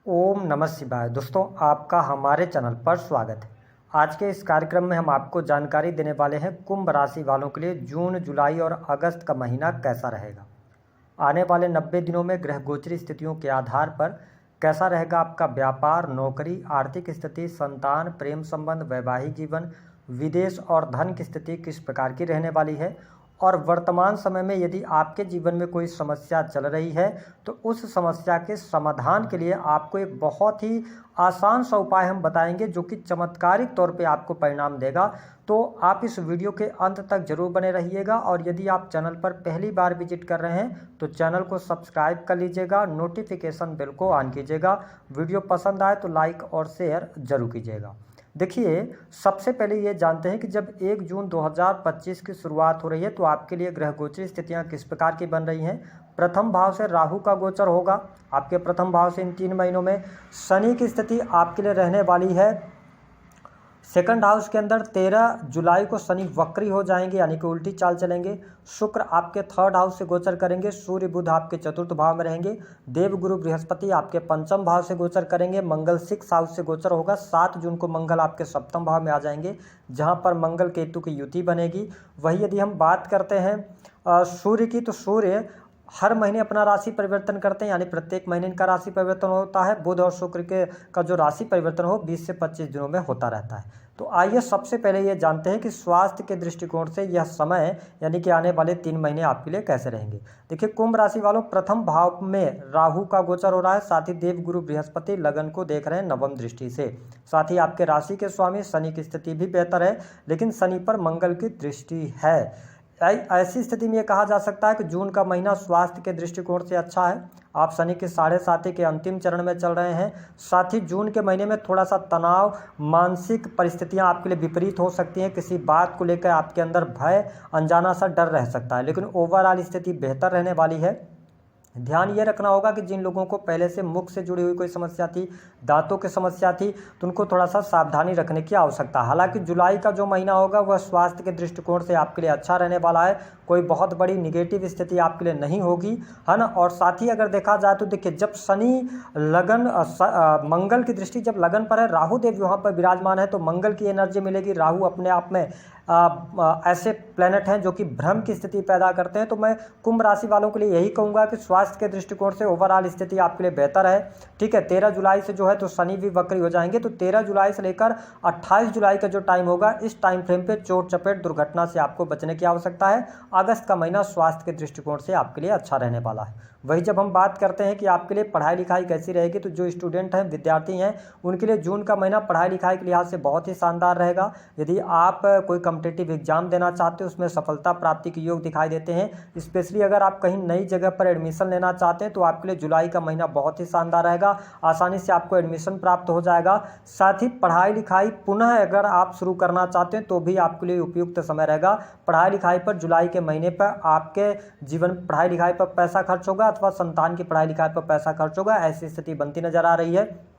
ओम नमः शिवाय। दोस्तों, आपका हमारे चैनल पर स्वागत है। आज के इस कार्यक्रम में हम आपको जानकारी देने वाले हैं कुंभ राशि वालों के लिए जून, जुलाई और अगस्त का महीना कैसा रहेगा। आने वाले 90 दिनों में ग्रह गोचरी स्थितियों के आधार पर कैसा रहेगा आपका व्यापार, नौकरी, आर्थिक स्थिति, संतान, प्रेम संबंध, वैवाहिक जीवन, विदेश और धन की स्थिति किस प्रकार की रहने वाली है। और वर्तमान समय में यदि आपके जीवन में कोई समस्या चल रही है तो उस समस्या के समाधान के लिए आपको एक बहुत ही आसान सा उपाय हम बताएंगे जो कि चमत्कारिक तौर पे आपको परिणाम देगा। तो आप इस वीडियो के अंत तक जरूर बने रहिएगा और यदि आप चैनल पर पहली बार विजिट कर रहे हैं तो चैनल को सब्सक्राइब कर लीजिएगा, नोटिफिकेशन बेल को ऑन कीजिएगा। वीडियो पसंद आए तो लाइक और शेयर जरूर कीजिएगा। देखिए, सबसे पहले ये जानते हैं कि जब 1 जून 2025 की शुरुआत हो रही है तो आपके लिए ग्रह गोचरी स्थितियां किस प्रकार की बन रही हैं। प्रथम भाव से राहु का गोचर होगा आपके प्रथम भाव से इन 3 महीनों में। शनि की स्थिति आपके लिए रहने वाली है सेकंड हाउस के अंदर। 13 जुलाई को शनि वक्री हो जाएंगे यानी कि उल्टी चाल चलेंगे। शुक्र आपके थर्ड हाउस से गोचर करेंगे। सूर्य बुध आपके चतुर्थ भाव में रहेंगे। देव गुरु बृहस्पति आपके पंचम भाव से गोचर करेंगे। मंगल 6 हाउस से गोचर होगा। 7 जून को मंगल आपके सप्तम भाव में आ जाएंगे जहां पर मंगल केतु की युति बनेगी। वही यदि हम बात करते हैं सूर्य की, तो सूर्य हर महीने अपना राशि परिवर्तन करते हैं यानी प्रत्येक महीने इनका राशि परिवर्तन होता है। बुध और शुक्र के का जो राशि परिवर्तन हो 20 से 25 दिनों में होता रहता है। तो आइए सबसे पहले ये जानते हैं कि स्वास्थ्य के दृष्टिकोण से यह समय यानी कि आने वाले 3 महीने आपके लिए कैसे रहेंगे। देखिए, कुंभ राशि वालों, प्रथम भाव में राहु का गोचर हो रहा है। साथ ही देव गुरु बृहस्पति लगन को देख रहे हैं नवम दृष्टि से। साथ ही आपके राशि के स्वामी शनि की स्थिति भी बेहतर है, लेकिन शनि पर मंगल की दृष्टि है। ऐसी स्थिति में यह कहा जा सकता है कि जून का महीना स्वास्थ्य के दृष्टिकोण से अच्छा है। आप शनि के 7.5 के अंतिम चरण में चल रहे हैं। साथ ही जून के महीने में थोड़ा सा तनाव, मानसिक परिस्थितियां आपके लिए विपरीत हो सकती हैं। किसी बात को लेकर आपके अंदर भय, अनजाना सा डर रह सकता है, लेकिन ओवरऑल स्थिति बेहतर रहने वाली है। ध्यान ये रखना होगा कि जिन लोगों को पहले से मुख से जुड़ी हुई कोई समस्या थी, दांतों की समस्या थी, तो उनको थोड़ा सा सावधानी रखने की आवश्यकता है। हालांकि जुलाई का जो महीना होगा वह स्वास्थ्य के दृष्टिकोण से आपके लिए अच्छा रहने वाला है। कोई बहुत बड़ी निगेटिव स्थिति आपके लिए नहीं होगी, है ना। और साथ ही अगर देखा जाए तो देखिए, जब शनि लगन मंगल की दृष्टि जब लगन पर है, राहु देव वहाँ पर विराजमान है तो मंगल की एनर्जी मिलेगी। राहु अपने आप में ऐसे प्लैनेट हैं जो कि भ्रम की स्थिति पैदा करते हैं। तो मैं कुंभ राशि वालों के लिए यही कहूंगा कि स्वास्थ्य के दृष्टिकोण से ओवरऑल स्थिति आपके लिए बेहतर है। ठीक है, 13 जुलाई से जो है तो शनि भी वक्री हो जाएंगे। तो 13 जुलाई से लेकर 28 जुलाई का जो टाइम होगा, इस टाइम फ्रेम पे चोट चपेट दुर्घटना से आपको बचने की आवश्यकता है। अगस्त का महीना स्वास्थ्य के दृष्टिकोण से आपके लिए अच्छा रहने वाला है। वही जब हम बात करते हैं कि आपके लिए पढ़ाई लिखाई कैसी रहेगी, तो जो स्टूडेंट हैं, विद्यार्थी हैं, उनके लिए जून का महीना पढ़ाई लिखाई के लिहाज से बहुत ही शानदार रहेगा। यदि आप कोई कॉम्पिटिटिव एग्जाम देना चाहते हो, उसमें सफलता प्राप्ति के योग दिखाई देते हैं। स्पेशली अगर आप कहीं नई जगह पर एडमिशन लेना चाहते हैं तो आपके लिए जुलाई का महीना बहुत ही शानदार रहेगा। आसानी से आपको एडमिशन प्राप्त हो जाएगा। साथ ही पढ़ाई लिखाई पुनः अगर आप शुरू करना चाहते हैं तो भी आपके लिए उपयुक्त समय रहेगा। पढ़ाई लिखाई पर जुलाई के महीने पर आपके जीवन पढ़ाई लिखाई पर पैसा खर्च होगा अथवा संतान की पढ़ाई लिखाई पर पैसा खर्च होगा, ऐसी स्थिति बनती नजर आ रही है।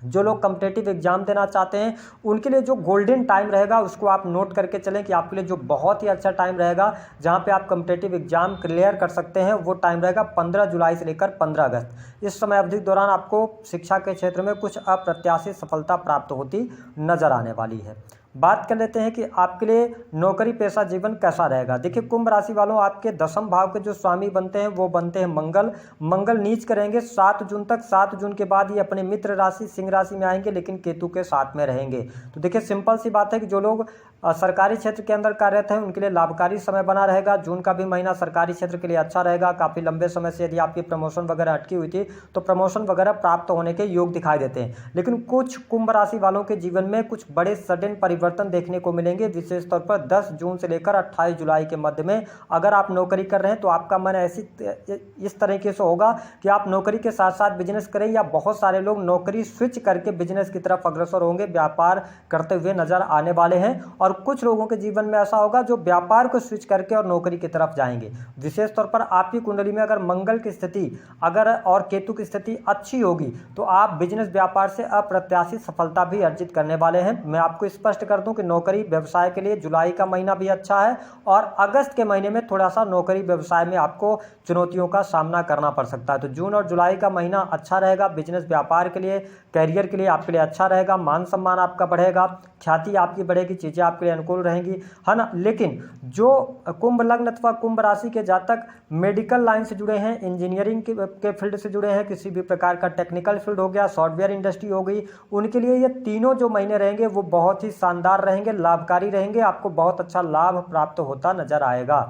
जो लोग कॉम्पिटिटिव एग्जाम देना चाहते हैं उनके लिए जो गोल्डन टाइम रहेगा उसको आप नोट करके चलें कि आपके लिए जो बहुत ही अच्छा टाइम रहेगा जहां पे आप कॉम्पिटिटिव एग्जाम क्लियर कर सकते हैं, वो टाइम रहेगा 15 जुलाई से लेकर 15 अगस्त। इस समय अवधि के दौरान आपको शिक्षा के क्षेत्र में कुछ अप्रत्याशित सफलता प्राप्त होती नजर आने वाली है। बात कर लेते हैं कि आपके लिए नौकरी पेशा जीवन कैसा रहेगा। देखिए, कुंभ राशि वालों, आपके 10वें भाव के जो स्वामी बनते हैं वो बनते हैं मंगल। मंगल नीच करेंगे 7 जून तक। 7 जून के बाद ये अपने मित्र राशि सिंह राशि में आएंगे, लेकिन केतु के साथ में रहेंगे। तो देखिए, सिंपल सी बात है कि जो लोग सरकारी क्षेत्र के अंदर कार्यरत हैं उनके लिए लाभकारी समय बना रहेगा। जून का भी महीना सरकारी क्षेत्र के लिए अच्छा रहेगा। काफ़ी लंबे समय से यदि आपकी प्रमोशन वगैरह अटकी हुई थी तो प्रमोशन वगैरह प्राप्त होने के योग दिखाई देते हैं। लेकिन कुछ कुंभ राशि वालों के जीवन में कुछ बड़े सडन परिवर्तन देखने को मिलेंगे। विशेष तौर पर 10 जून से लेकर 28 जुलाई के मध्य में अगर आप नौकरी कर रहे हैं तो आपका मन इस तरीके से होगा कि आप नौकरी के साथ साथ बिजनेस करें, या बहुत सारे लोग नौकरी स्विच करके बिजनेस की तरफ अग्रसर होंगे, व्यापार करते हुए नजर आने वाले हैं। और कुछ लोगों के जीवन में ऐसा होगा जो व्यापार को स्विच करके और नौकरी की तरफ जाएंगे। विशेष तौर पर आपकी कुंडली में अगर मंगल की स्थिति अगर और केतु की स्थिति अच्छी होगी तो आप बिजनेस व्यापार से अप्रत्याशित सफलता भी अर्जित करने वाले हैं। मैं आपको स्पष्ट कर दूं कि नौकरी व्यवसाय के लिए जुलाई का महीना भी अच्छा है और अगस्त के महीने में थोड़ा सा नौकरी व्यवसाय में आपको चुनौतियों का सामना करना पड़ सकता है। तो जून और जुलाई का महीना अच्छा रहेगा, बिजनेस व्यापार के लिए, कैरियर के लिए आपके लिए अच्छा रहेगा, मान सम्मान आपका बढ़ेगा, ख्याति आपकी बढ़ेगी, चीज़ें आपके लिए अनुकूल रहेंगी, है ना। लेकिन जो कुंभ लग्न अथवा कुंभ राशि के जातक मेडिकल लाइन से जुड़े हैं, इंजीनियरिंग के फील्ड से जुड़े हैं, किसी भी प्रकार का टेक्निकल फील्ड हो गया, सॉफ्टवेयर इंडस्ट्री हो गई, उनके लिए ये तीनों जो महीने रहेंगे वो बहुत ही शानदार रहेंगे, लाभकारी रहेंगे, आपको बहुत अच्छा लाभ प्राप्त होता नजर आएगा।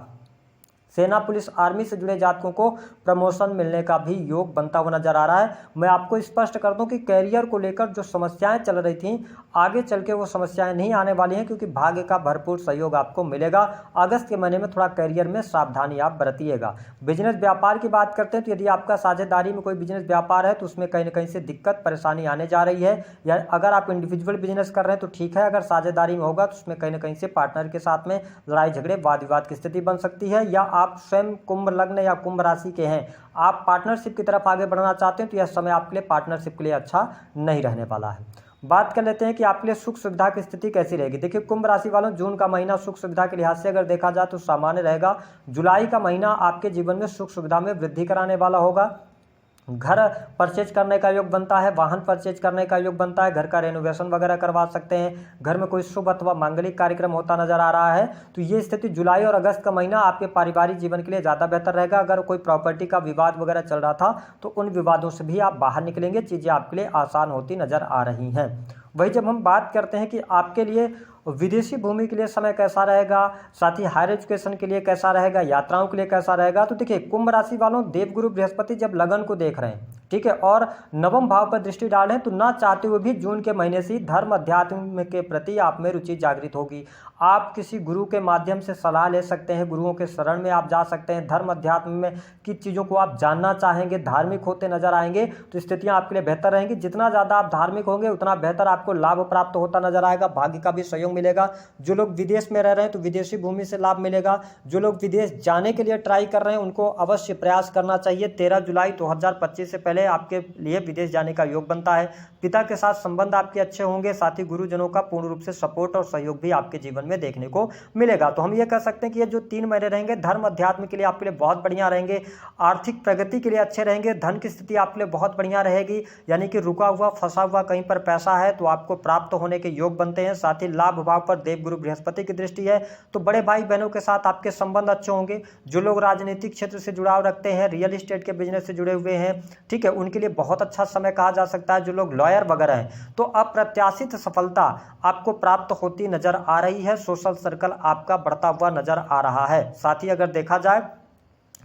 सेना पुलिस आर्मी से जुड़े जातकों को प्रमोशन मिलने का भी योग बनता हुआ नजर आ रहा है। मैं आपको स्पष्ट कर दूं कि कैरियर को लेकर जो समस्याएं चल रही थीं, आगे चल के वो समस्याएं नहीं आने वाली हैं, क्योंकि भाग्य का भरपूर सहयोग आपको मिलेगा। अगस्त के महीने में थोड़ा कैरियर में सावधानी आप बरतिएगा। बिजनेस व्यापार की बात करते हैं तो यदि आपका साझेदारी में कोई बिजनेस व्यापार है तो उसमें कहीं ना कहीं से दिक्कत परेशानी आने जा रही है, या अगर आप इंडिविजुअल बिजनेस कर रहे हैं तो ठीक है, अगर साझेदारी में होगा तो उसमें कहीं ना कहीं से पार्टनर के साथ में लड़ाई झगड़े वाद विवाद की स्थिति बन सकती है, या आप स्वयं कुंभ लग्न या कुंभ राशि के हैं, आप पार्टनरशिप की तरफ आगे बढ़ना चाहते हैं तो यह समय आपके लिए पार्टनरशिप के लिए अच्छा नहीं रहने वाला है। बात कर लेते हैं कि आपके लिए सुख सुविधा की स्थिति कैसी रहेगी। देखिए कुंभ राशि वालों, जून का महीना सुख सुविधा के लिहाज से अगर देखा जाए तो सामान्य रहेगा। जुलाई का महीना आपके जीवन में सुख सुविधा में वृद्धि कराने वाला होगा। घर परचेज करने का योग बनता है, वाहन परचेज करने का योग बनता है, घर का रेनोवेशन वगैरह करवा सकते हैं, घर में कोई शुभ अथवा मांगलिक कार्यक्रम होता नजर आ रहा है। तो ये स्थिति जुलाई और अगस्त का महीना आपके पारिवारिक जीवन के लिए ज़्यादा बेहतर रहेगा। अगर कोई प्रॉपर्टी का विवाद वगैरह चल रहा था तो उन विवादों से भी आप बाहर निकलेंगे, चीज़ें आपके लिए आसान होती नजर आ रही हैं। वही जब हम बात करते हैं कि आपके लिए विदेशी भूमि के लिए समय कैसा रहेगा, साथ ही हायर एजुकेशन के लिए कैसा रहेगा, यात्राओं के लिए कैसा रहेगा, तो देखिए कुंभ राशि वालों, देवगुरु बृहस्पति जब लगन को देख रहे हैं, ठीक है, और नवम भाव पर दृष्टि डाल रहे हैं, तो ना चाहते हुए भी जून के महीने से धर्म अध्यात्म के प्रति आप में रुचि जागृत होगी। आप किसी गुरु के माध्यम से सलाह ले सकते हैं, गुरुओं के शरण में आप जा सकते हैं, धर्म अध्यात्म में की चीज़ों को आप जानना चाहेंगे, धार्मिक होते नजर आएंगे तो स्थितियां आपके लिए बेहतर रहेंगी। जितना ज़्यादा आप धार्मिक होंगे उतना बेहतर आपको लाभ प्राप्त होता नजर आएगा, भाग्य का भी सहयोग मिलेगा। जो लोग विदेश में रह रहे हैं तो विदेशी भूमि से लाभ मिलेगा। जो लोग विदेश जाने के लिए ट्राई कर रहे हैं उनको अवश्य प्रयास करना चाहिए। 13 जुलाई 2025 से पहले आपके लिए विदेश जाने का योग बनता है। पिता के साथ संबंध आपके अच्छे होंगे, साथ ही गुरुजनों का पूर्ण रूप से सपोर्ट और सहयोग भी आपके जीवन में देखने को मिलेगा। तो हम ये कह सकते हैं कि ये जो 3 महीने रहेंगे धर्म अध्यात्म के लिए आपके लिए बहुत बढ़िया रहेंगे, आर्थिक प्रगति के लिए अच्छे रहेंगे, धन की स्थिति आपके लिए बहुत बढ़िया रहेगी, यानी कि रुका हुआ फंसा हुआ कहीं पर पैसा है तो आपको प्राप्त होने के योग बनते हैं। साथ ही लाभ भाव पर देवगुरु बृहस्पति की दृष्टि है तो बड़े भाई बहनों के साथ आपके संबंध अच्छे होंगे। जो लोग राजनीतिक क्षेत्र से जुड़ाव रखते हैं, रियल एस्टेट के बिजनेस से जुड़े हुए हैं, ठीक है, उनके लिए बहुत अच्छा समय कहा जा सकता है। जो लोग लॉयर वगैरह हैं तो अप्रत्याशित सफलता आपको प्राप्त होती नजर आ रही है। सोशल सर्कल आपका बढ़ता हुआ नजर आ रहा है। साथ ही अगर देखा जाए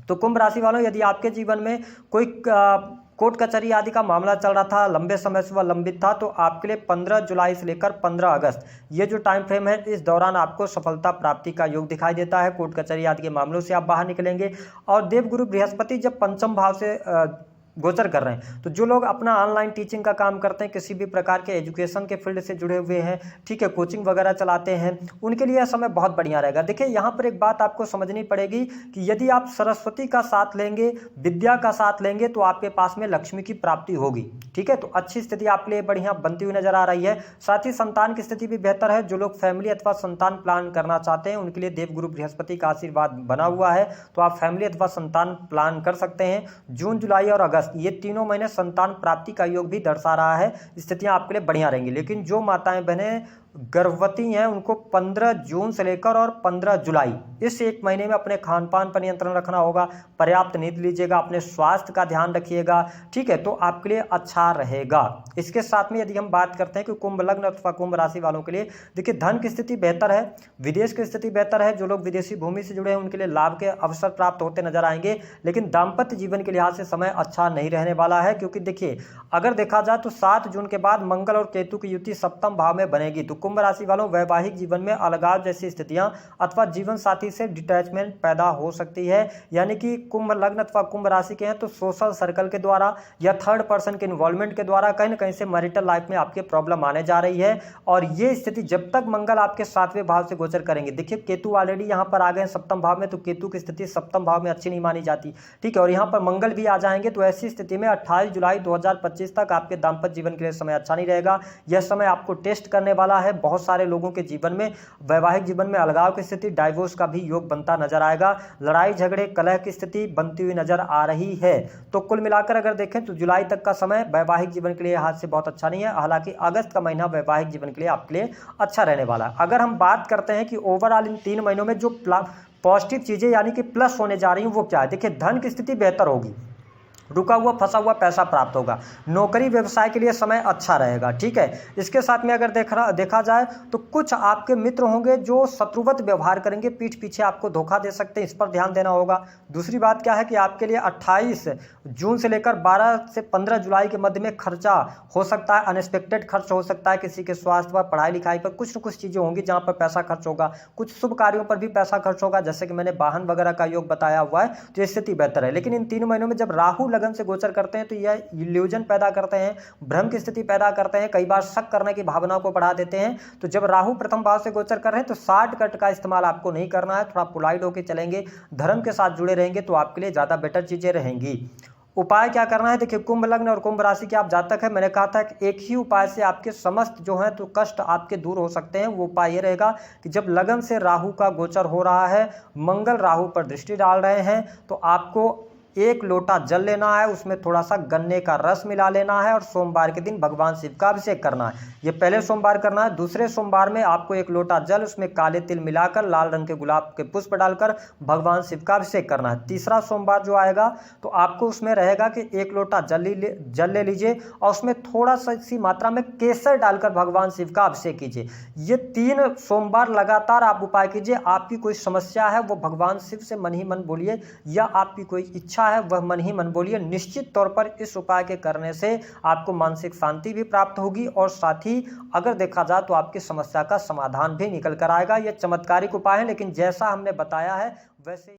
तो कुंभ राशि वालों, यदि आपके जीवन में कोई कोर्ट कचहरी आदि का मामला चल रहा था, लंबे समय से वह लंबित था, तो आपके लिए 15 जुलाई से लेकर 15 अगस्त ये जो टाइम फ्रेम है, इस दौरान आपको सफलता प्राप्ति का योग दिखाई देता है। कोर्ट कचहरी आदि के मामलों से आप बाहर निकलेंगे। और देवगुरु बृहस्पति जब पंचम भाव से गोचर कर रहे हैं तो जो लोग अपना ऑनलाइन टीचिंग का काम करते हैं, किसी भी प्रकार के एजुकेशन के फील्ड से जुड़े हुए हैं, ठीक है, कोचिंग वगैरह चलाते हैं, उनके लिए यह समय बहुत बढ़िया रहेगा। देखिए यहाँ पर एक बात आपको समझनी पड़ेगी कि यदि आप सरस्वती का साथ लेंगे, विद्या का साथ लेंगे तो आपके पास में लक्ष्मी की प्राप्ति होगी, ठीक है। तो अच्छी स्थिति आपके लिए बढ़िया बनती हुई नजर आ रही है। साथ ही संतान की स्थिति भी बेहतर है। जो लोग फैमिली अथवा संतान प्लान करना चाहते हैं उनके लिए देवगुरु बृहस्पति का आशीर्वाद बना हुआ है, तो आप फैमिली अथवा संतान प्लान कर सकते हैं। जून, जुलाई और अगस्त ये तीनों महीने संतान प्राप्ति का योग भी दर्शा रहा है। स्थितियां आपके लिए बढ़िया रहेंगी। लेकिन जो माताएं बहनें गर्भवती हैं उनको 15 जून से लेकर और 15 जुलाई इस एक महीने में अपने खान पान पर नियंत्रण रखना होगा। पर्याप्त नींद लीजिएगा, अपने स्वास्थ्य का ध्यान रखिएगा, ठीक है, तो आपके लिए अच्छा रहेगा। इसके साथ में यदि हम बात करते हैं कि कुंभ लग्न अथवा कुंभ राशि वालों के लिए, देखिए धन की स्थिति बेहतर है, विदेश की स्थिति बेहतर है। जो लोग विदेशी भूमि से जुड़े हैं उनके लिए लाभ के अवसर प्राप्त होते नजर आएंगे। लेकिन दाम्पत्य जीवन के लिहाज से समय अच्छा नहीं रहने वाला है, क्योंकि देखिए अगर देखा जाए तो 7 जून के बाद मंगल और केतु की युति सप्तम भाव में बनेगी। तो कुंभ राशि वालों, वैवाहिक जीवन में अलगाव जैसी स्थितियां अथवा जीवन साथी से डिटैचमेंट पैदा हो सकती है। यानी कि कुंभ लग्न अथवा कुंभ राशि के हैं तो सोशल सर्कल के द्वारा या थर्ड पर्सन के इन्वॉल्वमेंट के द्वारा कहीं ना कहीं से मैरिटल लाइफ में आपके प्रॉब्लम आने जा रही है। और ये स्थिति जब तक मंगल आपके 7वें भाव से गोचर करेंगे, देखिए केतु ऑलरेडी यहाँ पर आ गए सप्तम भाव में, तो केतु की स्थिति सप्तम भाव में अच्छी नहीं मानी जाती, ठीक है, और यहाँ पर मंगल भी आ जाएंगे। तो ऐसी स्थिति में 28 जुलाई 2025 तक आपके दाम्पत्य जीवन के लिए समय अच्छा नहीं रहेगा। यह समय आपको टेस्ट करने वाला है, है। बहुत सारे लोगों के जीवन में, वैवाहिक जीवन में अलगाव की स्थिति, डाइवोर्स का भी योग बनता नजर आएगा। लड़ाई झगड़े कलह की स्थिति बनती हुई नजर आ रही है। तो कुल मिलाकर अगर देखें तो जुलाई तक का समय वैवाहिक जीवन के लिए हाथ से बहुत अच्छा नहीं है। हालांकि अगस्त का महीना वैवाहिक जीवन के लिए आपके लिए अच्छा रहने वाला है। अगर हम बात करते हैं कि ओवरऑल इन 3 महीनों में जो पॉजिटिव चीजें यानी कि प्लस होने जा रही हैं वो क्या है, देखिए धन की स्थिति बेहतर होगी, रुका हुआ फंसा हुआ पैसा प्राप्त होगा, नौकरी व्यवसाय के लिए समय अच्छा रहेगा। ठीक है, इसके साथ में अगर देखा जाए तो कुछ आपके मित्र होंगे जो शत्रुवत व्यवहार करेंगे, पीठ पीछे आपको धोखा दे सकते हैं, इस पर ध्यान देना होगा। दूसरी बात क्या है कि आपके लिए 28 जून से लेकर 12 से 15 जुलाई के मध्य में खर्चा हो सकता है, अनएक्सपेक्टेड खर्च हो सकता है, किसी के स्वास्थ्य पर, पढ़ाई लिखाई पर कुछ न कुछ चीज़ें होंगी जहाँ पर पैसा खर्च होगा। कुछ शुभ कार्यों पर भी पैसा खर्च होगा, जैसे कि मैंने वाहन वगैरह का योग बताया हुआ है, तो स्थिति बेहतर है। लेकिन इन 3 महीनों में जब राहु लगन से गोचर करते हैं तो यह इल्यूजन पैदा करते हैं, भ्रम की स्थिति पैदा करते हैं, कई बार शक करने की भावना को बढ़ा देते हैं। तो जब राहु प्रथम भाव से गोचर कर रहे हैं तो शॉर्टकट का इस्तेमाल आपको नहीं करना है, थोड़ा पोलाइट होकर चलेंगे, धर्म के साथ जुड़े रहेंगे तो आपके लिए ज़्यादा बेटर चीज़ें रहेंगी। उपाय क्या करना है, देखिए कुंभ लग्न और कुंभ राशि के आप जातक है, मैंने कहा था कि एक ही उपाय से आपके समस्त जो है तो कष्ट आपके दूर हो सकते हैं। वो उपाय ये रहेगा कि जब लगन से राहु का गोचर हो रहा है, मंगल राहु पर दृष्टि डाल रहे हैं, तो आपको 1 लोटा जल लेना है, उसमें थोड़ा सा गन्ने का रस मिला लेना है और सोमवार के दिन भगवान शिव का अभिषेक करना है। ये पहले सोमवार करना है। दूसरे सोमवार में आपको 1 लोटा जल, उसमें काले तिल मिलाकर, लाल रंग के गुलाब के पुष्प डालकर भगवान शिव का अभिषेक करना है। तीसरा सोमवार जो आएगा तो आपको उसमें रहेगा कि 1 लोटा जल ले लीजिए और उसमें थोड़ा सा सी मात्रा में केसर डालकर भगवान शिव का अभिषेक कीजिए। ये 3 सोमवार लगातार आप उपाय कीजिए। आपकी कोई समस्या है वो भगवान शिव से मन ही मन बोलिए, या आपकी कोई इच्छा है वह मन ही मन बोलिए। निश्चित तौर पर इस उपाय के करने से आपको मानसिक शांति भी प्राप्त होगी और साथ ही अगर देखा जाए तो आपकी समस्या का समाधान भी निकल कर आएगा। यह चमत्कारिक उपाय है, लेकिन जैसा हमने बताया है वैसे